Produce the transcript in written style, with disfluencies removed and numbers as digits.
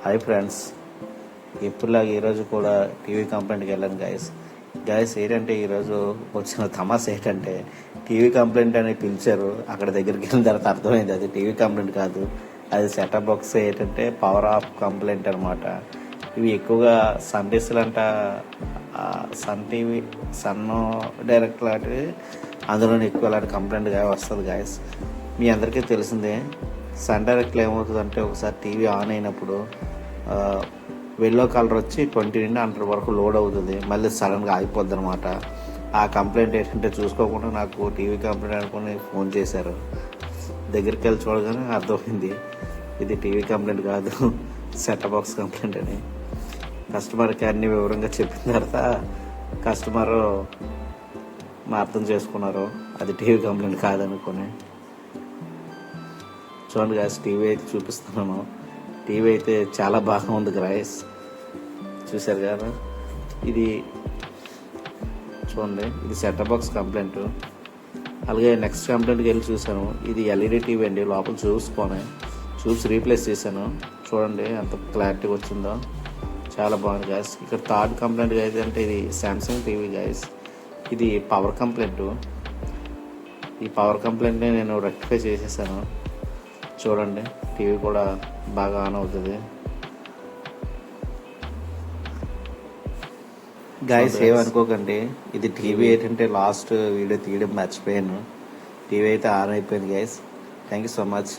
Hi friends, ఎప్పుడులాగా ఈరోజు కూడా TV కంప్లైంట్కి వెళ్ళాను గాయస్ ఏంటంటే ఈరోజు వచ్చిన తమాషా ఏంటంటే టీవీ కంప్లైంట్ అని పిలిచారు. అక్కడ దగ్గరికి వెళ్ళిన తర్వాత అర్థమైంది అది టీవీ కంప్లైంట్ కాదు, అది సెటప్ బాక్స్ ఏంటంటే పవర్ ఆఫ్ కంప్లైంట్ అనమాట. ఇవి ఎక్కువగా సండేస్లు అంట, సన్ టీవీ, సన్ డైరెక్ట్ లాంటివి, అందులోనే ఎక్కువ అలాంటి కంప్లైంట్ వస్తుంది గాయస్. మీ అందరికీ తెలిసిందే, సన్ డైరెక్ట్లో ఏమవుతుందంటే ఒకసారి టీవీ ఆన్ అయినప్పుడు ఎల్లో కలర్ వచ్చి 20 నుండి 100 వరకు లోడ్ అవుతుంది, మళ్ళీ సడన్గా ఆగిపోద్ది అనమాట. ఆ కంప్లైంట్ ఏంటంటే చూసుకోకుండా నాకు టీవీ కంప్లైంట్ అనుకుని ఫోన్ చేశారు. దగ్గరికి వెళ్ళి చూడగానే అర్థమైంది ఇది టీవీ కంప్లైంట్ కాదు, సెటప్ బాక్స్ కంప్లైంట్ అని. కస్టమర్కి అన్ని వివరంగా చెప్పిన తర్వాత కస్టమర్ అర్థం చేసుకున్నారు అది టీవీ కంప్లైంట్ కాదనుకుని. చూడండి గాయస్, టీవీ అయితే చూపిస్తున్నాను. టీవీ అయితే చాలా బాగా ఉంది గాయస్, చూశారు కదా. ఇది చూడండి, ఇది సెటప్ బాక్స్ కంప్లైంట్. అలాగే నెక్స్ట్ కంప్లైంట్కి వెళ్ళి చూశాను, ఇది ఎల్ఈడి టీవీ అండి. లోపల చూసి రీప్లేస్ చేశాను. చూడండి ఎంత క్లారిటీగా వచ్చిందో, చాలా బాగుంది గాయస్. ఇక్కడ థర్డ్ కంప్లైంట్ అయితే అంటే ఇది శాంసంగ్ టీవీ గాయస్. ఇది పవర్ కంప్లైంట్. ఈ పవర్ కంప్లైంట్ని నేను రెక్టిఫై చేసేసాను. చూడండి, టీవీ కూడా బాగా ఆన్ అవుతుంది గాయస్. ఏమనుకోకండి, ఇది టీవీ ఏంటంటే లాస్ట్ వీడియో తీయడం మర్చిపోయాను. టీవీ అయితే ఆన్ అయిపోయింది guys. Thank you so much.